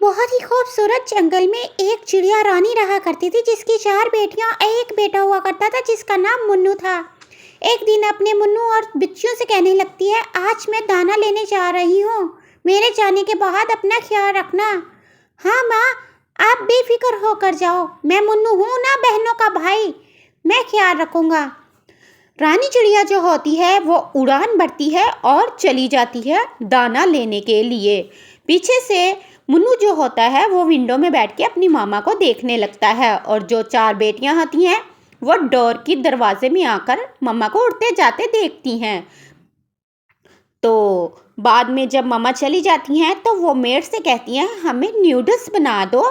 बहुत ही खूबसूरत जंगल में एक चिड़िया रानी रहा करती थी जिसकी 4 बेटियां एक बेटा हुआ करता था जिसका नाम मुन्नू था। एक दिन अपने मुन्नू और बिच्चियों से कहने लगती है, आज मैं दाना लेने जा रही हूँ, मेरे जाने के बाद अपना ख्याल रखना। हाँ माँ, आप बेफिक्र होकर जाओ, मैं मुन्नू हूँ ना बहनों का भाई, मैं ख्याल रखूँगा। रानी चिड़िया जो होती है वो उड़ान भरती है और चली जाती है दाना लेने के लिए। पीछे से मुन्नू जो होता है वो विंडो में बैठ के अपनी मामा को देखने लगता है और जो 4 बेटियां होती हैं वो डोर की दरवाजे में आकर मम्मा को उड़ते जाते देखती हैं। तो बाद में जब मम्मा चली जाती हैं तो वो मेड से कहती हैं, हमें न्यूडल्स बना दो,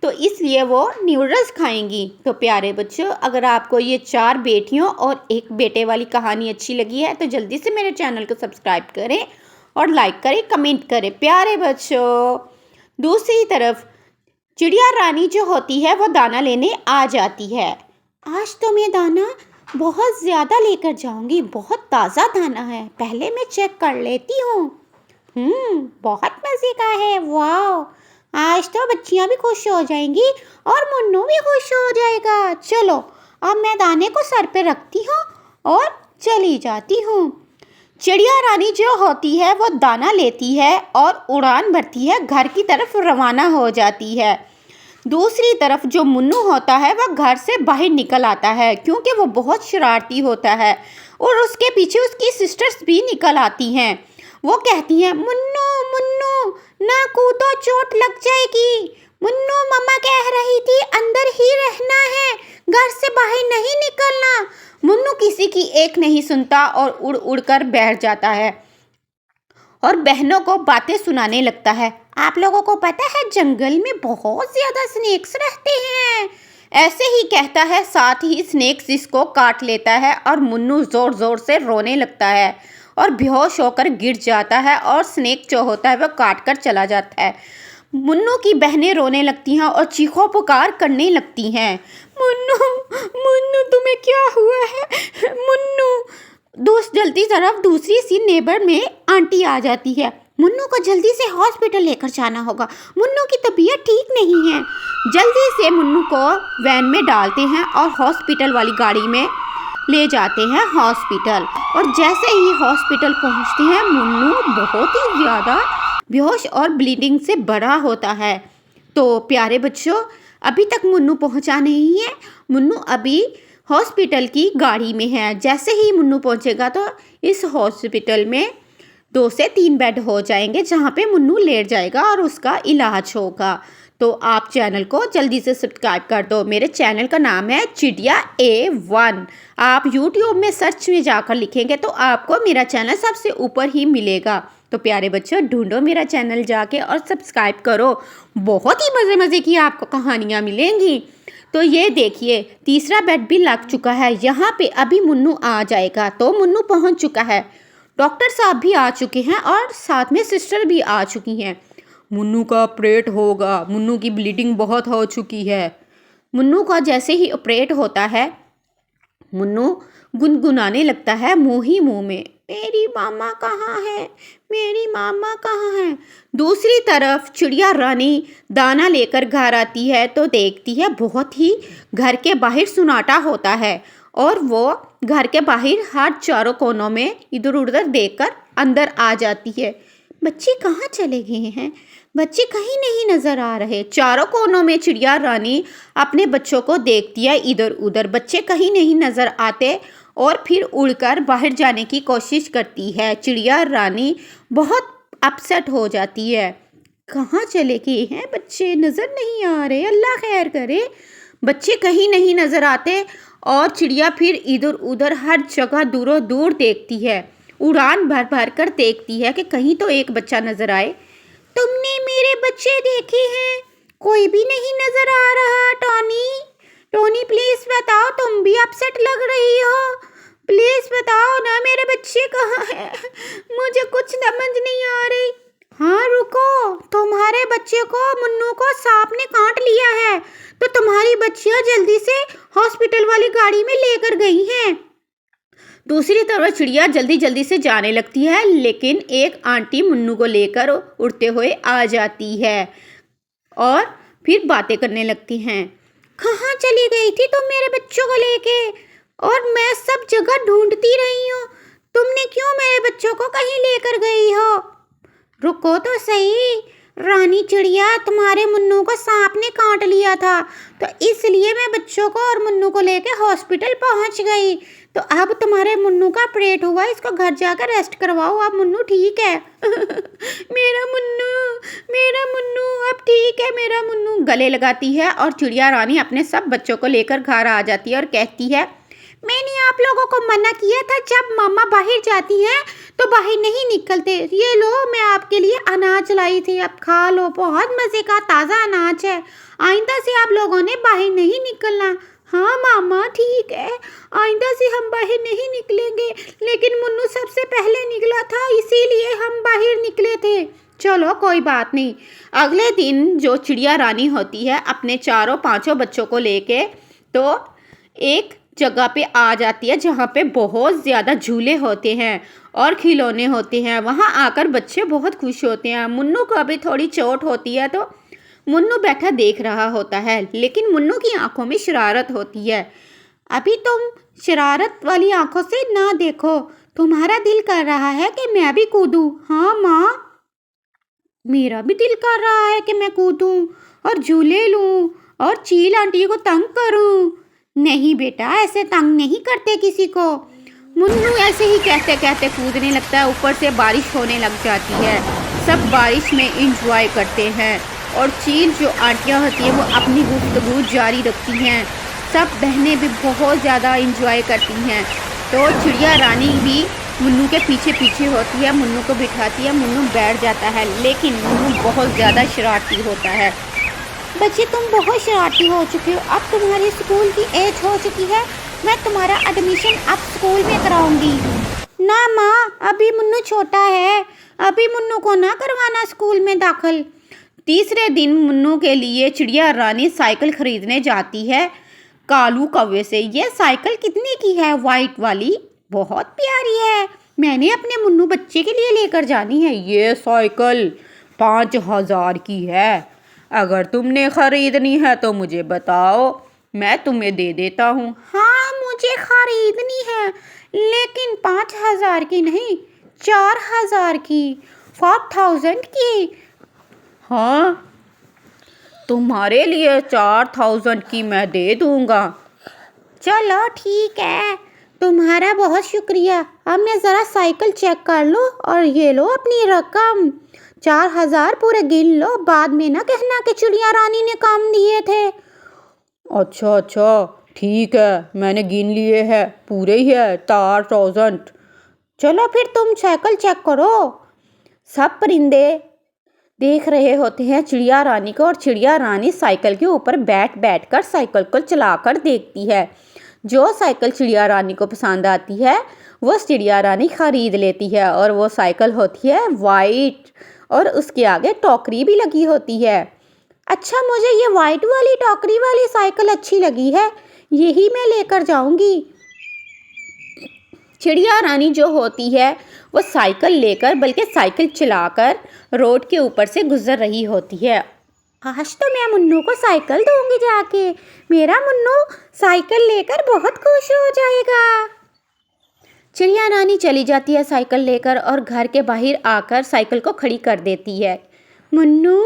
तो इसलिए वो न्यूडल्स खाएंगी। तो प्यारे बच्चों, अगर आपको ये 4 बेटियों और एक बेटे वाली कहानी अच्छी लगी है तो जल्दी से मेरे चैनल को सब्सक्राइब करें और लाइक करें, कमेंट करें। प्यारे बच्चों, दूसरी तरफ चिड़िया रानी जो होती है वो दाना लेने आ जाती है। आज तो मैं दाना बहुत ज़्यादा लेकर जाऊंगी, बहुत ताज़ा दाना है, पहले मैं चेक कर लेती हूँ। बहुत मज़े का है, वाह, आज तो बच्चियाँ भी खुश हो जाएंगी और मुन्नू भी खुश हो जाएगा। चलो अब मैं दाने को सर पे रखती हूँ और चली जाती हूँ। चिड़िया रानी जो होती है वो दाना लेती है और उड़ान भरती है, घर की तरफ रवाना हो जाती है। दूसरी तरफ जो मुन्नू होता है वह घर से बाहर निकल आता है क्योंकि वो बहुत शरारती होता है और उसके पीछे उसकी सिस्टर्स भी निकल आती हैं। वो कहती हैं, मुन्नू मुन्नू ना कूदो, चोट लग जाएगी। मुन्नू, मम्मा कह रही थी अंदर ही रहना है, घर से बाहर नहीं निकलना। मुन्नू किसी की एक नहीं सुनता और उड़ उड़ कर बैठ जाता है और बहनों को बातें सुनाने लगता है। आप लोगों को पता है जंगल में बहुत ज़्यादा स्नेक्स रहते हैं, ऐसे ही कहता है, साथ ही स्नेक्स इसको काट लेता है और मुन्नू ज़ोर ज़ोर से रोने लगता है और बेहोश होकर गिर जाता है और स्नेक जो होता है वह काट कर चला जाता है। मुन्नू की बहनें रोने लगती हैं और चीखों पुकार करने लगती हैं, मुन्नू मुन्नू तुम्हें क्या हुआ है मुन्नू। जल्दी तरफ दूसरी सी नेबर में आंटी आ जाती है। मुन्नू को जल्दी से हॉस्पिटल लेकर जाना होगा, मुन्नू की तबीयत ठीक नहीं है। जल्दी से मुन्नू को वैन में डालते हैं और हॉस्पिटल वाली गाड़ी में ले जाते हैं हॉस्पिटल। और जैसे ही हॉस्पिटल पहुंचते हैं मुन्नू बहुत ही ज़्यादा बेहोश और ब्लीडिंग से बड़ा होता है। तो प्यारे बच्चों, अभी तक मुन्नू पहुंचा नहीं है, मुन्नू अभी हॉस्पिटल की गाड़ी में है। जैसे ही मुन्नू पहुंचेगा तो इस हॉस्पिटल में 2 से 3 बेड हो जाएंगे जहां पे मुन्नू लेट जाएगा और उसका इलाज होगा। तो आप चैनल को जल्दी से सब्सक्राइब कर दो। मेरे चैनल का नाम है चिड़िया A1। आप यूट्यूब में सर्च में जाकर लिखेंगे तो आपको मेरा चैनल सबसे ऊपर ही मिलेगा। तो प्यारे बच्चों, ढूंढो मेरा चैनल जाके और सब्सक्राइब करो, बहुत ही मज़े मज़े की आपको कहानियाँ मिलेंगी। तो ये देखिए, तीसरा बेड भी लग चुका है, यहाँ पे अभी मुन्नू आ जाएगा। तो मुन्नू पहुँच चुका है, डॉक्टर साहब भी आ चुके हैं और साथ में सिस्टर भी आ चुकी हैं। मुन्नू का ऑपरेट होगा, मुन्नू की ब्लीडिंग बहुत हो चुकी है। मुन्नू का जैसे ही ऑपरेट होता है मुन्नू गुनगुनाने लगता है मुँह ही मुँह में, मेरी मामा कहाँ है, मेरी मामा कहाँ है। दूसरी तरफ चिड़िया रानी दाना लेकर घर आती है तो देखती है बहुत ही घर के बाहर सुनाटा होता है और वो घर के बाहर हर चारों कोनों में इधर उधर देखकर अंदर आ जाती है। बच्चे कहाँ चले गए हैं, बच्चे कहीं नहीं नज़र आ रहे। चारों कोनों में चिड़िया रानी अपने बच्चों को देखती है इधर उधर, बच्चे कहीं नहीं नज़र आते और फिर उड़कर बाहर जाने की कोशिश करती है। चिड़िया रानी बहुत अपसेट हो जाती है, कहाँ चले गए हैं बच्चे, नज़र नहीं आ रहे, अल्लाह खैर करे। बच्चे कहीं नहीं नज़र आते और चिड़िया फिर इधर उधर हर जगह दूरों दूर देखती है, उड़ान भर भर कर देखती है कि कहीं तो एक बच्चा नज़र आए। तुमने मेरे बच्चे देखे हैं? कोई भी नहीं नज़र आ रहा। टॉनी, टोनी प्लीज़ बताओ, तुम भी अपसेट लग रही हो, प्लीज़ बताओ ना मेरे बच्चे कहाँ हैं, मुझे कुछ समझ नहीं आ रही। हाँ रुको, तुम्हारे बच्चे को मुन्नू को सांप ने काट लिया है तो तुम्हारी बच्चियाँ जल्दी से हॉस्पिटल वाली गाड़ी में लेकर गई हैं। दूसरी तरफ चिड़िया जल्दी जल्दी से जाने लगती है, लेकिन एक आंटी मुन्नू को लेकर उड़ते हुए आ जाती है और फिर बातें करने लगती हैं। कहाँ चली गई थी तुम मेरे बच्चों को लेके? और मैं सब जगह ढूंढती रही हूँ, तुमने क्यों मेरे बच्चों को कहीं लेकर गई हो? रुको तो सही, रानी चिड़िया, तुम्हारे मुन्नू को सांप ने काट लिया था, तो इसलिए मैं बच्चों को और मुन्नू को लेके हॉस्पिटल पहुंच गई। तो अब तुम्हारे मुन्नू का ऑपरेट हुआ, इसको घर जाकर रेस्ट करवाओ, अब मुन्नू ठीक है। मेरा मुन्नू अब ठीक है, मेरा मुन्नू गले लगाती है और चिड़िया रानी अपने सब बच्चों को लेकर घर आ जाती है और कहती है, मैंने आप लोगों को मना किया था, जब मामा बाहर जाती हैं तो बाहर नहीं निकलते। ये लो, मैं आपके लिए अनाज लाई थी, अब खा लो, बहुत मज़े का ताज़ा अनाज है। आइंदा से आप लोगों ने बाहर नहीं निकलना। हाँ मामा ठीक है, आइंदा से हम बाहर नहीं निकलेंगे, लेकिन मुन्नू सबसे पहले निकला था, इसीलिए हम बाहर निकले थे। चलो कोई बात नहीं। अगले दिन जो चिड़िया रानी होती है अपने चारों पांचों बच्चों को लेके तो एक जगह पे आ जाती है जहाँ पे बहुत ज़्यादा झूले होते हैं और खिलौने होते हैं। वहाँ आकर बच्चे बहुत खुश होते हैं। मुन्नू को अभी थोड़ी चोट होती है तो मुन्नू बैठा देख रहा होता है, लेकिन मुन्नू की आंखों में शरारत होती है। अभी तुम शरारत वाली आंखों से ना देखो, तुम्हारा दिल कर रहा है कि मैं भी कूदूं। हाँ माँ, मेरा भी दिल कर रहा है कि मैं कूदूं और झूले लूं और चील आंटी को तंग करूं। नहीं बेटा, ऐसे तंग नहीं करते किसी को। मुन्नू ऐसे ही कहते कहते कूदने लगता है। ऊपर से बारिश होने लग जाती है, सब बारिश में इंजॉय करते हैं और चील जो आंटियाँ होती हैं वो अपनी गुफ्तगू जारी रखती हैं। सब बहनें भी बहुत ज़्यादा इंजॉय करती हैं। तो चिड़िया रानी भी मुन्नू के पीछे पीछे होती है, मुन्नू को बिठाती है, मुन्नू बैठ जाता है, लेकिन मुन्नू बहुत ज़्यादा शरारती होता है। बच्चे तुम बहुत शरारती हो चुके हो, अब तुम्हारी स्कूल की एज हो चुकी है, मैं तुम्हारा एडमिशन अब स्कूल में कराऊंगी। ना माँ, अभी मुन्नू छोटा है, अभी मुन्नू को ना करवाना स्कूल में दाखिल। तीसरे दिन मुन्नू के लिए चिड़िया रानी साइकिल खरीदने जाती है कालू कौवे से। ये साइकिल कितने की है? वाइट वाली, बहुत प्यारी है, मैंने अपने मुन्नू बच्चे के लिए लेकर जानी है। ये साइकिल 5,000 की है, अगर तुमने खरीदनी है तो मुझे बताओ, मैं तुम्हें दे देता हूँ। हाँ मुझे खरीदनी है, लेकिन 5,000 की नहीं, 4,000 की, 4,000 की। हाँ, तुम्हारे लिए 4,000 की मैं दे दूँगा। चलो ठीक है, तुम्हारा बहुत शुक्रिया। अब मैं ज़रा साइकिल चेक कर लूँ और ये लो अपनी रकम, 4,000 पूरे गिन लो, बाद में ना कहना कि चिड़िया रानी ने कम दिए थे। अच्छा अच्छा ठीक है, मैंने गिन लिए हैं, पूरे ही है 4,000। चलो फिर तुम साइकिल चेक करो। सब परिंदे देख रहे होते हैं चिड़िया रानी को और चिड़िया रानी साइकिल के ऊपर बैठ बैठ कर साइकिल को चलाकर देखती है। जो साइकिल चिड़िया रानी को पसंद आती है वो चिड़िया रानी खरीद लेती है और वो साइकिल होती है वाइट और उसके आगे टोकरी भी लगी होती है। अच्छा, मुझे ये वाइट वाली टोकरी वाली साइकिल अच्छी लगी है, यही मैं लेकर जाऊंगी। चिड़िया रानी जो होती है वो साइकिल लेकर, बल्कि साइकिल चलाकर रोड के ऊपर से गुजर रही होती है। आज तो मैं मुन्नू को साइकिल दूंगी जाके, मेरा मुन्नू साइकिल लेकर बहुत खुश हो जाएगा। चिड़िया रानी चली जाती है साइकिल लेकर और घर के बाहर आकर साइकिल को खड़ी कर देती है। मुन्नू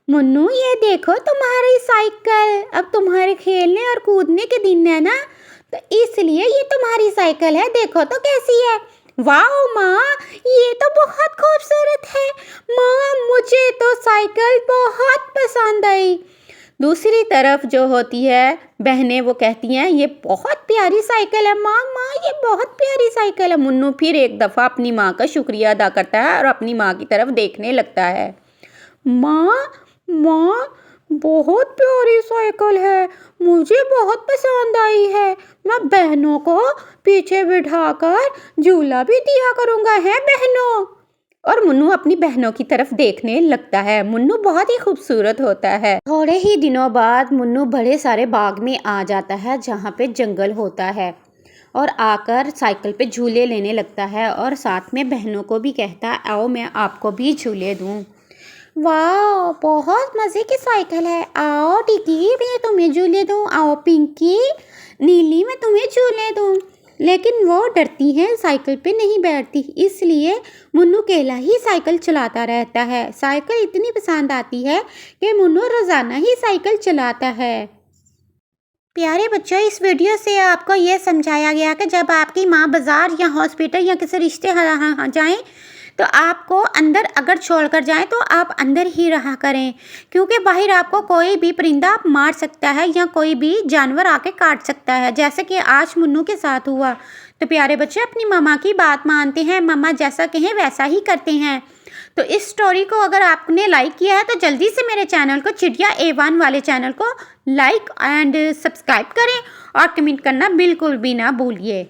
मुन्नू, ये देखो तुम्हारी साइकिल, अब तुम्हारे खेलने और कूदने के दिन है ना, तो इसलिए ये तुम्हारी साइकिल है, देखो तो कैसी है। वाह माँ, ये तो बहुत खूबसूरत है माँ, मुझे तो साइकिल बहुत पसंद आई। दूसरी तरफ जो होती है बहनें, वो कहती हैं ये बहुत प्यारी साइकिल है माँ, माँ ये बहुत प्यारी साइकिल है। मुन्नू फिर एक दफ़ा अपनी माँ का शुक्रिया अदा करता है और अपनी माँ की तरफ देखने लगता है। माँ माँ, बहुत प्यारी साइकिल है, मुझे बहुत पसंद आई है, मैं बहनों को पीछे बिठाकर झूला भी दिया करूँगा, है बहनों। और मुन्नू अपनी बहनों की तरफ देखने लगता है। मुन्नू बहुत ही खूबसूरत होता है। थोड़े ही दिनों बाद मुन्नू बड़े सारे बाग में आ जाता है जहाँ पे जंगल होता है और आकर साइकिल पे झूले लेने लगता है और साथ में बहनों को भी कहता है आओ मैं आपको भी झूले दूँ। वाह, बहुत मज़े की साइकिल है। आओ टिकी, मैं तुम्हें झूले दूँ। आओ पिंकी, नीली, मैं तुम्हें झूले दूँ। लेकिन वो डरती हैं, साइकिल पे नहीं बैठती, इसलिए मुन्नू अकेला ही साइकिल चलाता रहता है। साइकिल इतनी पसंद आती है कि मुन्नू रोज़ाना ही साइकिल चलाता है। प्यारे बच्चों, इस वीडियो से आपको ये समझाया गया कि जब आपकी माँ बाज़ार या हॉस्पिटल या किसी रिश्ते यहाँ जाएं, तो आपको अंदर अगर छोड़कर जाएं तो आप अंदर ही रहा करें, क्योंकि बाहर आपको कोई भी परिंदा मार सकता है या कोई भी जानवर आके काट सकता है, जैसे कि आज मुन्नू के साथ हुआ। तो प्यारे बच्चे, अपनी मम्मा की बात मानते हैं, मम्मा जैसा कहें वैसा ही करते हैं। तो इस स्टोरी को अगर आपने लाइक किया है तो जल्दी से मेरे चैनल को, चिड़िया A1 वाले चैनल को लाइक एंड सब्सक्राइब करें और कमेंट करना बिल्कुल भी ना भूलिए।